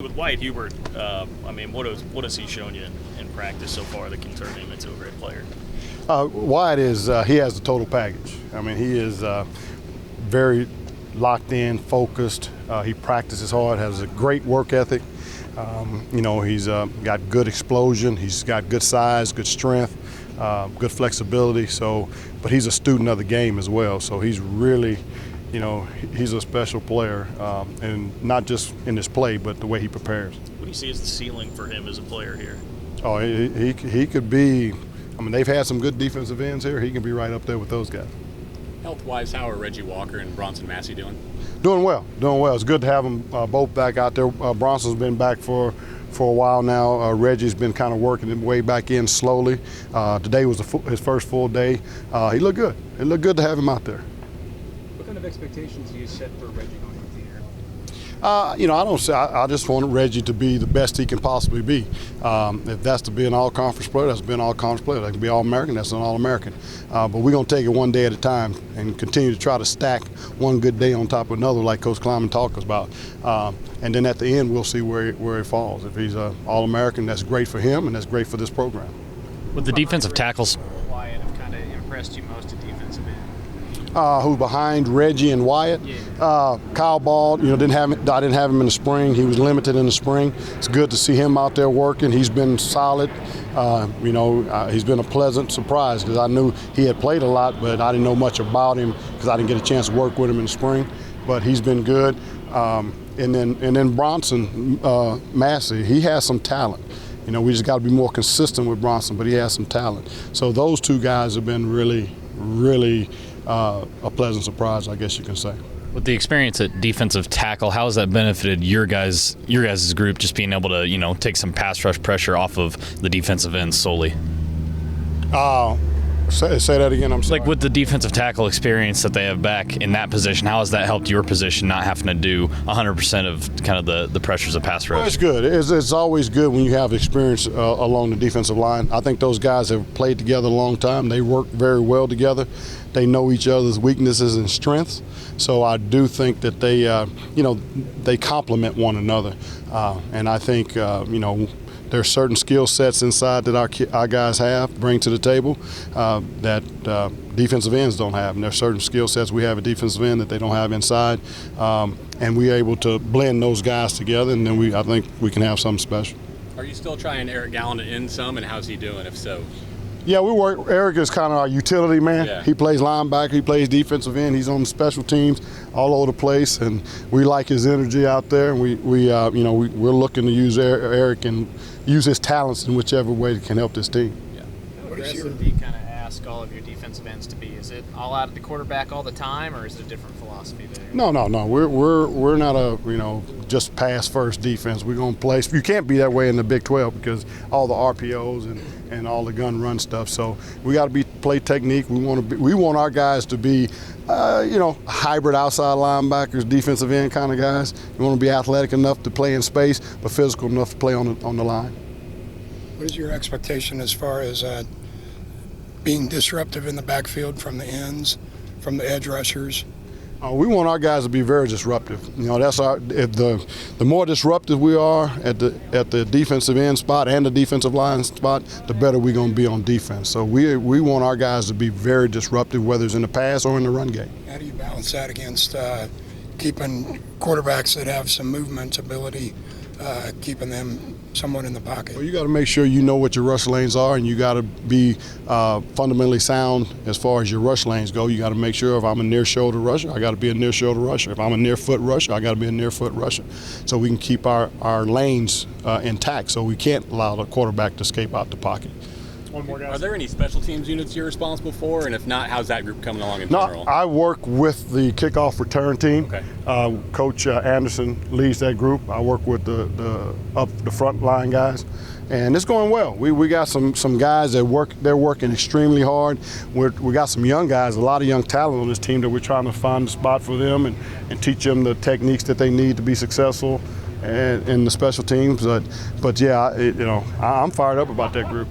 With Wyatt Hubert, I mean, what has he shown you in practice so far that can turn him into a great player? Wyatt he has the total package. I mean, he is very locked in, focused. He practices hard, has a great work ethic. He's got good explosion. He's got good size, good strength, good flexibility. But he's a student of the game as well. So he's really, he's a special player, and not just in his play, but the way he prepares. What do you see as the ceiling for him as a player here? Oh, he could be. I mean, they've had some good defensive ends here. He can be right up there with those guys. Health-wise, how are Reggie Walker and Bronson Massey doing? Doing well. It's good to have them both back out there. Bronson's been back for a while now. Reggie's been kind of working his way back in slowly. Today was his first full day. He looked good. It looked good to have him out there. What kind of expectations do you set for Reggie going into the year? I just want Reggie to be the best he can possibly be. If that's to be an all-conference player, that's to be an all-conference player. That can be All-American, that's an All-American. But we're going to take it one day at a time and continue to try to stack one good day on top of another, like Coach Kleiman talked about. And then at the end, we'll see where he falls. If he's an All-American, that's great for him, and that's great for this program. With the defensive tackles, Wyatt have kind of impressed you most at defensive end? Who's behind Reggie and Wyatt? Yeah. Kyle Ball, I didn't have him in the spring. He was limited in the spring. It's good to see him out there working. He's been solid. He's been a pleasant surprise because I knew he had played a lot, but I didn't know much about him because I didn't get a chance to work with him in the spring. But he's been good. And then Bronson Massey, he has some talent. We just got to be more consistent with Bronson, but he has some talent. So those two guys have been really, really a pleasant surprise, I guess you can say. with the experience at defensive tackle, how has that benefited your guys' group, just being able to, take some pass rush pressure off of the defensive end solely? Say that again, I'm sorry. Like with the defensive tackle experience that they have back in that position, how has that helped your position not having to do 100% of kind of the pressures of pass rush? Well, it's good. It's always good when you have experience along the defensive line. I think those guys have played together a long time. They work very well together. They know each other's weaknesses and strengths. So I do think that they complement one another. And I think, there's certain skill sets inside that our guys bring to the table that defensive ends don't have. And there's certain skill sets we have at defensive end that they don't have inside. And we're able to blend those guys together, and then I think we can have something special. Are you still trying Eric Gallen to end some, and how's he doing, if so? Yeah, we work. Eric is kind of our utility man. Yeah. He plays linebacker, he plays defensive end, he's on special teams all over the place, and we like his energy out there. And we're looking to use Eric and use his talents in whichever way that can help this team. Yeah. How aggressive do you kind of ask all of your defensive ends to be? Is it all out at the quarterback all the time, or is it a different philosophy there? No. We're not a just pass first defense. We're gonna play. You can't be that way in the Big 12 because all the RPOs and all the gun run stuff. So we got to play technique. We want our guys to be hybrid outside linebackers, defensive end kind of guys. We want to be athletic enough to play in space, but physical enough to play on the line. What is your expectation as far as being disruptive in the backfield from the ends, from the edge rushers? We want our guys to be very disruptive. That's the more disruptive we are at the defensive end spot and the defensive line spot, the better we're going to be on defense. So we want our guys to be very disruptive, whether it's in the pass or in the run game. How do you balance that against keeping quarterbacks that have some movement ability, keeping them somewhat in the pocket? Well, you got to make sure you know what your rush lanes are, and you got to be fundamentally sound as far as your rush lanes go. You got to make sure if I'm a near shoulder rusher, I got to be a near shoulder rusher. If I'm a near foot rusher, I got to be a near foot rusher. So we can keep our lanes intact, so we can't allow the quarterback to escape out the pocket. One more, guys. Are there any special teams units you're responsible for? And if not, how's that group coming along in general? No, I work with the kickoff return team. Okay. Coach Anderson leads that group. I work with the front line guys, and it's going well. We got some guys that they're working extremely hard. We got some young guys, a lot of young talent on this team that we're trying to find a spot for them and teach them the techniques that they need to be successful and in the special teams. But yeah, I'm fired up about that group.